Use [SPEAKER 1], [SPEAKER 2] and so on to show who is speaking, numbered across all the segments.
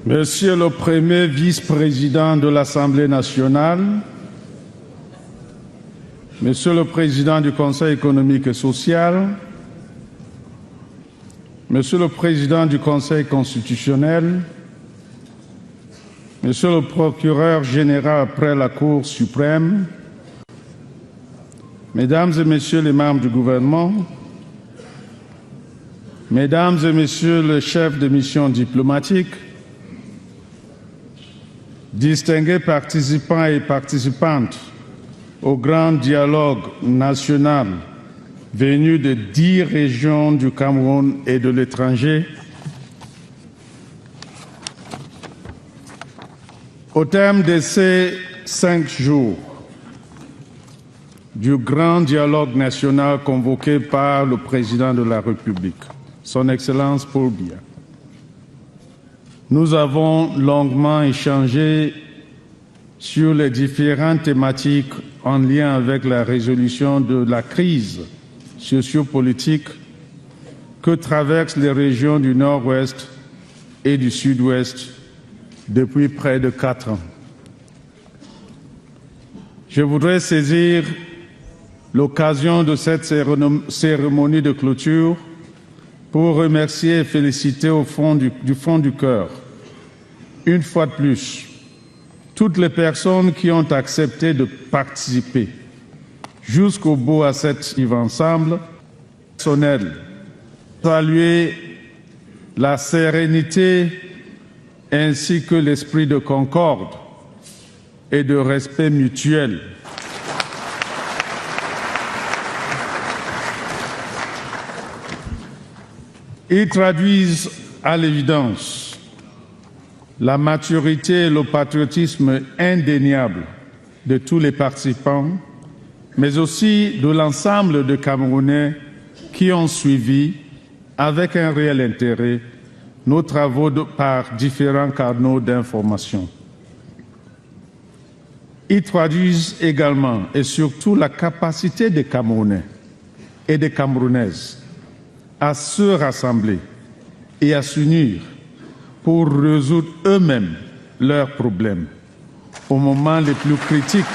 [SPEAKER 1] Monsieur le Premier vice-président de l'Assemblée nationale, Monsieur le Président du Conseil économique et social, Monsieur le Président du Conseil constitutionnel, Monsieur le Procureur général après la Cour suprême, Mesdames et Messieurs les membres du gouvernement, Mesdames et Messieurs les chefs de mission diplomatique, distingués participants et participantes au grand dialogue national venu de 10 régions du Cameroun et de l'étranger, au terme de ces 5 jours du grand dialogue national convoqué par le Président de la République, Son Excellence Paul Biya, nous avons longuement échangé sur les différentes thématiques en lien avec la résolution de la crise sociopolitique que traversent les régions du Nord-Ouest et du Sud-Ouest depuis près de 4 ans. Je voudrais saisir l'occasion de cette cérémonie de clôture pour remercier et féliciter du fond du cœur, une fois de plus, toutes les personnes qui ont accepté de participer jusqu'au bout à cet vivre ensemble personnel. Saluer la sérénité ainsi que l'esprit de concorde et de respect mutuel. Ils traduisent à l'évidence la maturité et le patriotisme indéniable de tous les participants, mais aussi de l'ensemble des Camerounais qui ont suivi avec un réel intérêt nos travaux par différents canaux d'information. Ils traduisent également et surtout la capacité des Camerounais et des Camerounaises à se rassembler et à s'unir pour résoudre eux-mêmes leurs problèmes au moment les plus critiques.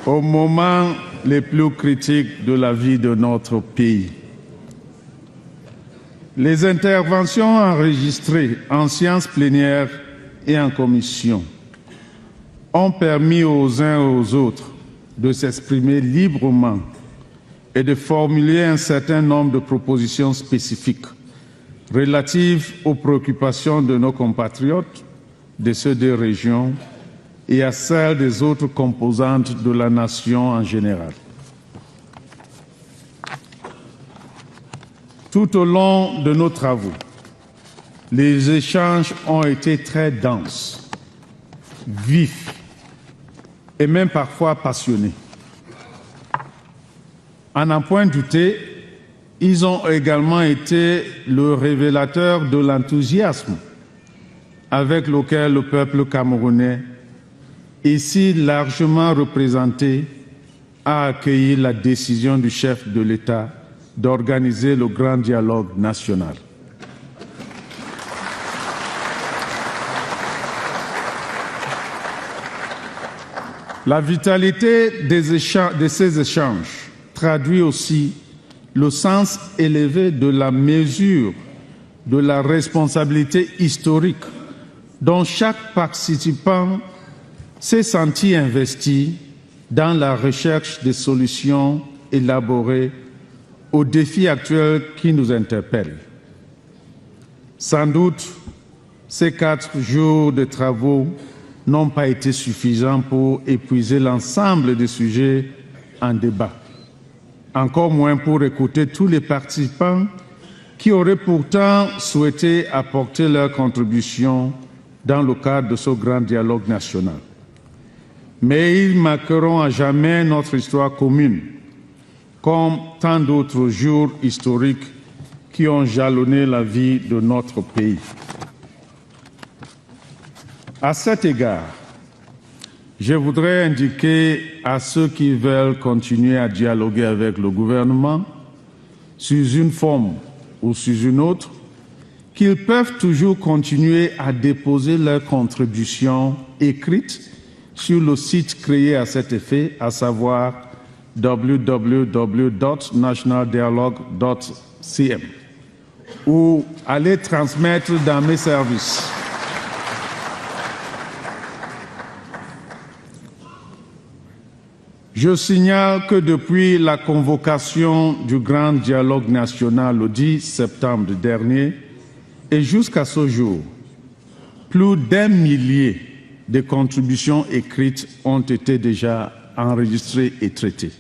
[SPEAKER 1] Au moment les plus critiques de la vie de notre pays. Les interventions enregistrées en séance plénière et en commission ont permis aux uns et aux autres de s'exprimer librement et de formuler un certain nombre de propositions spécifiques relatives aux préoccupations de nos compatriotes de ces 2 régions et à celles des autres composantes de la nation en général. Tout au long de nos travaux, les échanges ont été très denses, vifs et même parfois passionnés. À n'en point douter, ils ont également été le révélateur de l'enthousiasme avec lequel le peuple camerounais, ici largement représenté, a accueilli la décision du chef de l'État d'organiser le grand dialogue national. La vitalité de ces échanges traduit aussi le sens élevé de la mesure de la responsabilité historique dont chaque participant s'est senti investi dans la recherche des solutions élaborées aux défis actuels qui nous interpellent. Sans doute, ces 4 jours de travaux n'ont pas été suffisants pour épuiser l'ensemble des sujets en débat, encore moins pour écouter tous les participants qui auraient pourtant souhaité apporter leur contribution dans le cadre de ce grand dialogue national. Mais ils marqueront à jamais notre histoire commune, comme tant d'autres jours historiques qui ont jalonné la vie de notre pays. À cet égard, Je voudrais indiquer à ceux qui veulent continuer à dialoguer avec le gouvernement, sous une forme ou sous une autre, qu'ils peuvent toujours continuer à déposer leurs contributions écrites sur le site créé à cet effet, à savoir www.nationaldialogue.cm, ou à les transmettre dans mes services. Je signale que depuis la convocation du Grand Dialogue national le 10 septembre dernier et jusqu'à ce jour, plus d'1 millier de contributions écrites ont été déjà enregistrées et traitées.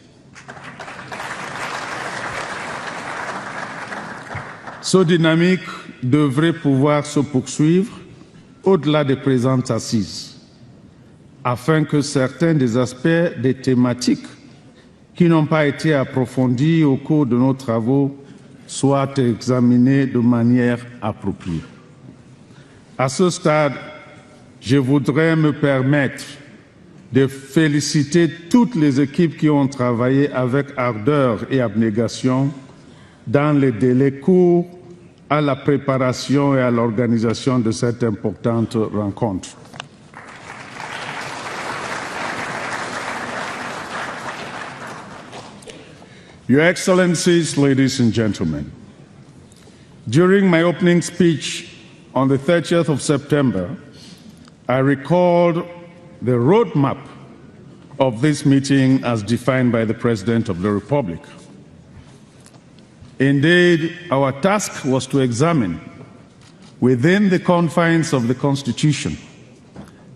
[SPEAKER 1] Cette dynamique devrait pouvoir se poursuivre au-delà des présentes assises, afin que certains des aspects des thématiques qui n'ont pas été approfondis au cours de nos travaux soient examinés de manière appropriée. À ce stade, je voudrais me permettre de féliciter toutes les équipes qui ont travaillé avec ardeur et abnégation dans les délais courts à la préparation et à l'organisation de cette importante rencontre. Your Excellencies, ladies and gentlemen, during my opening speech on the 30th of September, I recalled the roadmap of this meeting as defined by the President of the Republic. Indeed, our task was to examine, within the confines of the Constitution,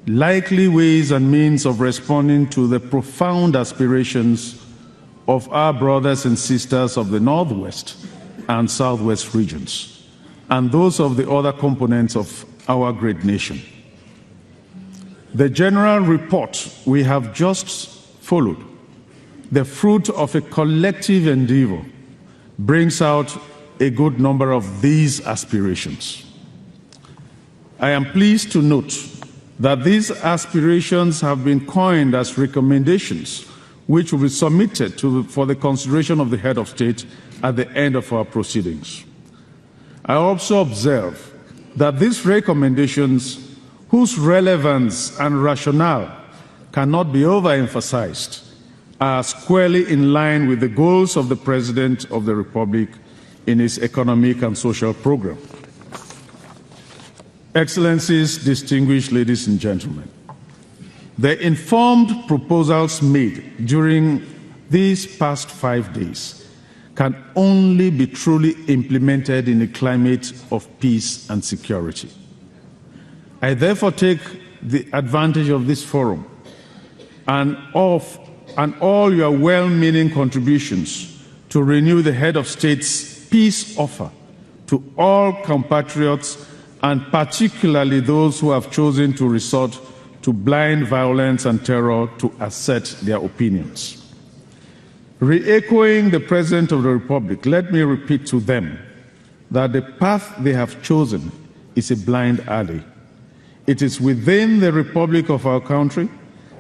[SPEAKER 1] likely ways and means of responding to the profound aspirations of our brothers and sisters of the Northwest and Southwest regions, and those of the other components of our great nation. The general report we have just followed, the fruit of a collective endeavor, brings out a good number of these aspirations. I am pleased to note that these aspirations have been coined as recommendations which will be submitted for the consideration of the head of state at the end of our proceedings. I also observe that these recommendations, whose relevance and rationale cannot be overemphasized, are squarely in line with the goals of the President of the Republic in his economic and social program. Excellencies, distinguished ladies and gentlemen, the informed proposals made during these past 5 days can only be truly implemented in a climate of peace and security. I therefore take the advantage of this forum and all your well-meaning contributions to renew the head of state's peace offer to all compatriots, and particularly those who have chosen to resort to blind violence and terror to assert their opinions. Re-echoing the President of the Republic, let me repeat to them that the path they have chosen is a blind alley. It is within the Republic of our country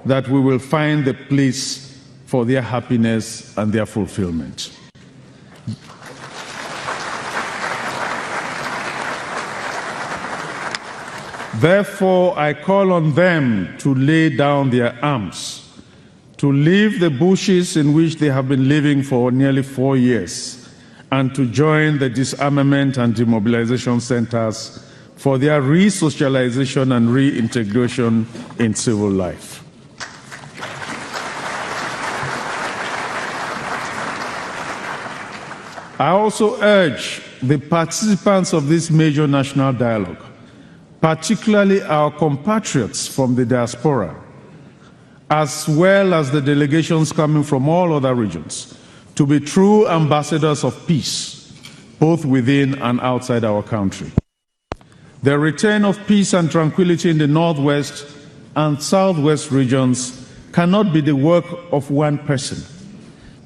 [SPEAKER 1] that we will find the place for their happiness and their fulfillment. Therefore, I call on them to lay down their arms, to leave the bushes in which they have been living for nearly 4 years, and to join the disarmament and demobilization centers for their re-socialization and reintegration in civil life. I also urge the participants of this major national dialogue, particularly our compatriots from the diaspora, as well as the delegations coming from all other regions, to be true ambassadors of peace, both within and outside our country. The return of peace and tranquility in the Northwest and Southwest regions cannot be the work of one person.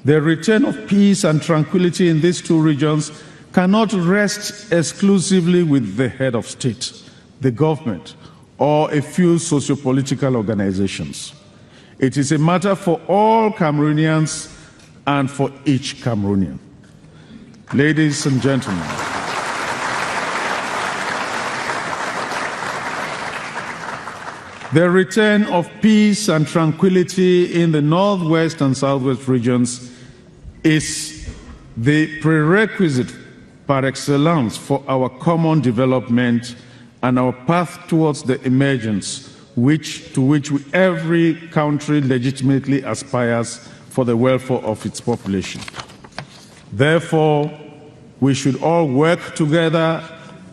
[SPEAKER 1] The return of peace and tranquility in these two regions cannot rest exclusively with the head of state, the government, or a few socio-political organizations. It is a matter for all Cameroonians and for each Cameroonian. Ladies and gentlemen, the return of peace and tranquility in the Northwest and Southwest regions is the prerequisite par excellence for our common development and our path towards the emergence to which every country legitimately aspires for the welfare of its population. Therefore, we should all work together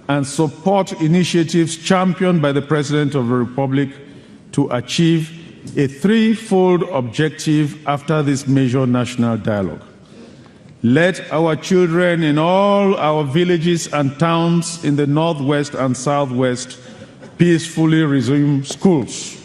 [SPEAKER 1] and support initiatives championed by the President of the Republic to achieve a threefold objective after this major national dialogue. Let our children in all our villages and towns in the Northwest and Southwest peacefully resume schools.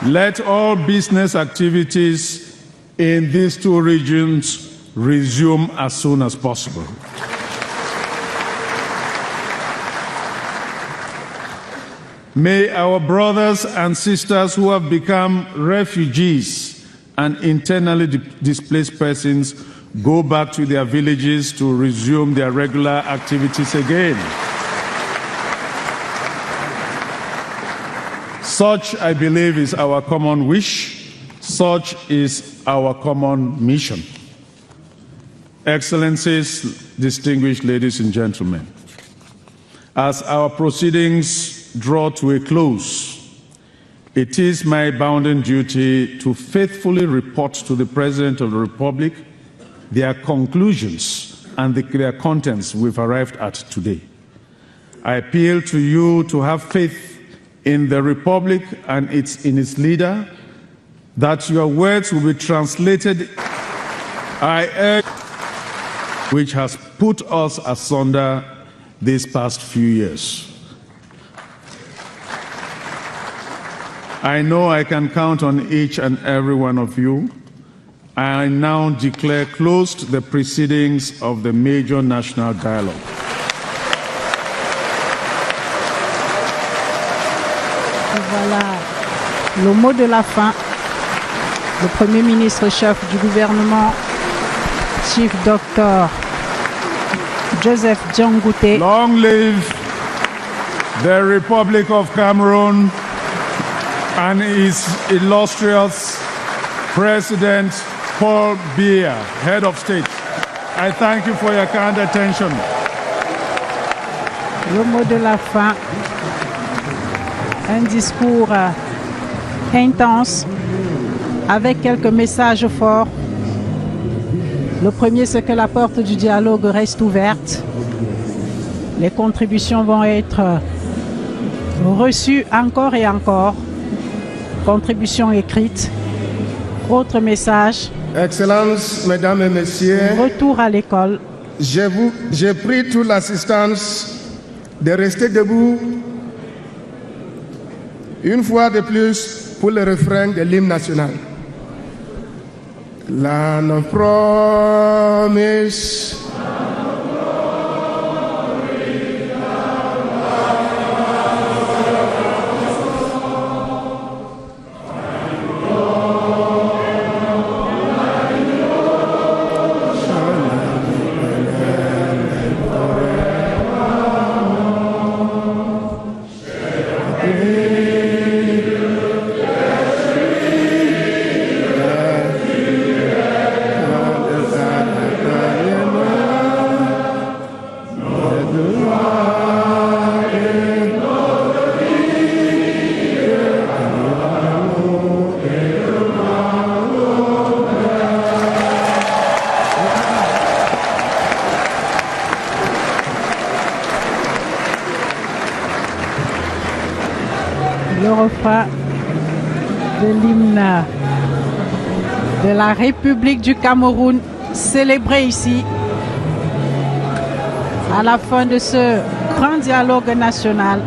[SPEAKER 1] Let all business activities in these two regions resume as soon as possible. May our brothers and sisters who have become refugees and internally displaced persons go back to their villages to resume their regular activities again. Such, I believe, is our common wish. Such is our common mission. Excellencies, distinguished ladies and gentlemen, as our proceedings draw to a close, it is my bounden duty to faithfully report to the President of the Republic their conclusions and their contents we've arrived at today. I appeal to you to have faith in the Republic and in its leader, that your words will be translated, I urge, which has put us asunder these past few years. I know I can count on each and every one of you. I now declare closed the proceedings of the major national dialogue.
[SPEAKER 2] Voilà le mot de la fin. Le Premier ministre chef du gouvernement, Chief Dr. Joseph Diangoutè.
[SPEAKER 1] Long live the Republic of Cameroon and its illustrious President Paul Biya, Head of State. I thank you for your kind attention.
[SPEAKER 2] Le mot de la fin, un discours intense avec quelques messages forts. Le premier, c'est que la porte du dialogue reste ouverte. Les contributions vont être reçues encore et encore. Contributions écrites. Autre message.
[SPEAKER 3] Excellences, Mesdames et Messieurs,
[SPEAKER 2] retour à l'école.
[SPEAKER 3] J'ai pris toute l'assistance de rester debout une fois de plus pour le refrain de l'hymne national. Land of promise.
[SPEAKER 2] Le refrain de l'hymne de la République du Cameroun, célébré ici à la fin de ce grand dialogue national.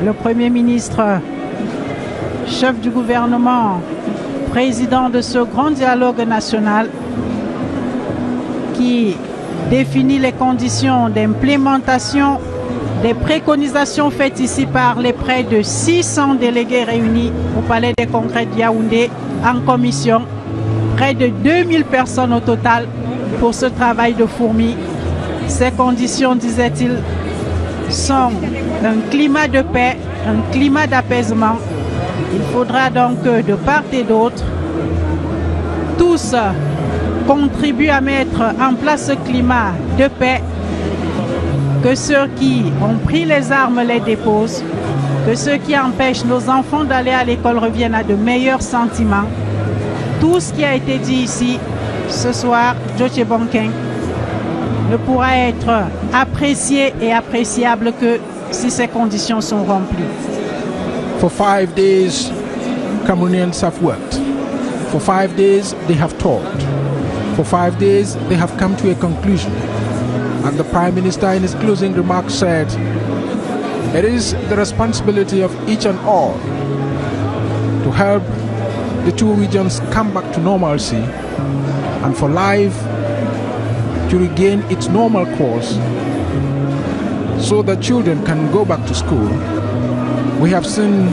[SPEAKER 2] Le Premier ministre, chef du gouvernement, président de ce grand dialogue national qui définit les conditions d'implémentation des préconisations faites ici par les près de 600 délégués réunis au Palais des Congrès de Yaoundé en commission, près de 2000 personnes au total pour ce travail de fourmi. Ces conditions, disait-il, sont un climat de paix, un climat d'apaisement. Il faudra donc que de part et d'autre, tous contribuent à mettre en place ce climat de paix, que ceux qui ont pris les armes les déposent, que ceux qui empêchent nos enfants d'aller à l'école reviennent à de meilleurs sentiments. Tout ce qui a été dit ici ce soir, Djotche Bonkeng, ne pourra être apprécié et appréciable que si ces conditions sont remplies.
[SPEAKER 4] For 5 days, Cameroonians have worked. For 5 days, they have taught. For 5 days, they have come to a conclusion. And the Prime Minister in his closing remarks said, it is the responsibility of each and all to help the two regions come back to normalcy and for life to regain its normal course so that children can go back to school. We have seen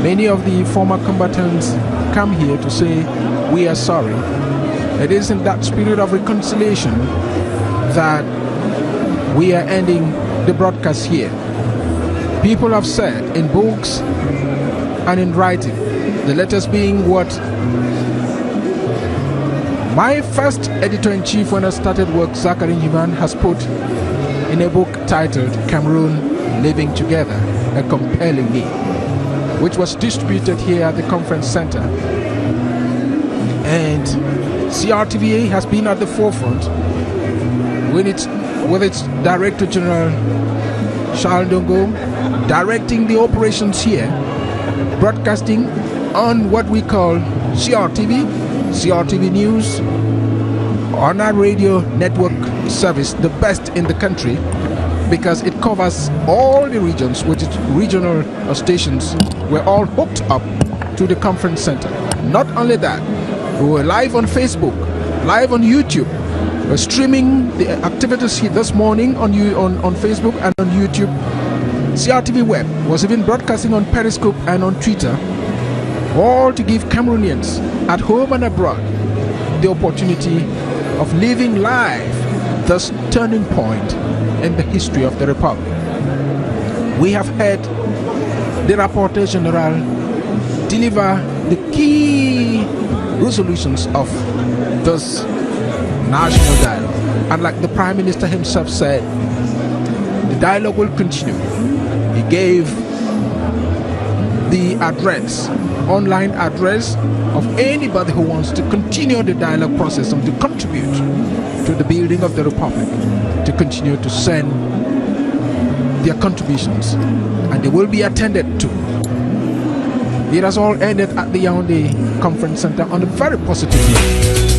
[SPEAKER 4] many of the former combatants come here to say, we are sorry. It is in that spirit of reconciliation that we are ending the broadcast here. People have said in books and in writing, the letters being what my first editor-in-chief when I started work, Zachary Njiman, has put in a book titled Cameroon Living Together, a compelling need, which was distributed here at the conference center. And CRTVA has been at the forefront with its Director General Charles Ndongo directing the operations here, broadcasting on what we call CRTV, CRTV News, on our radio network service, the best in the country, because it covers all the regions with its regional stations. We're all hooked up to the conference center. Not only that, we were live on Facebook, live on YouTube. We're streaming the activities here this morning on Facebook and on YouTube. CRTV Web was even broadcasting on Periscope and on Twitter, all to give Cameroonians at home and abroad the opportunity of living live this turning point in the history of the Republic. We have had the Rapporteur General deliver the key resolutions of this national dialogue. And like the Prime Minister himself said, the dialogue will continue. He gave the address, online address of anybody who wants to continue the dialogue process and to contribute to the building of the Republic, to continue to send their contributions, and they will be attended to. It has all ended at the Yaoundé Conference Center on a very positive note.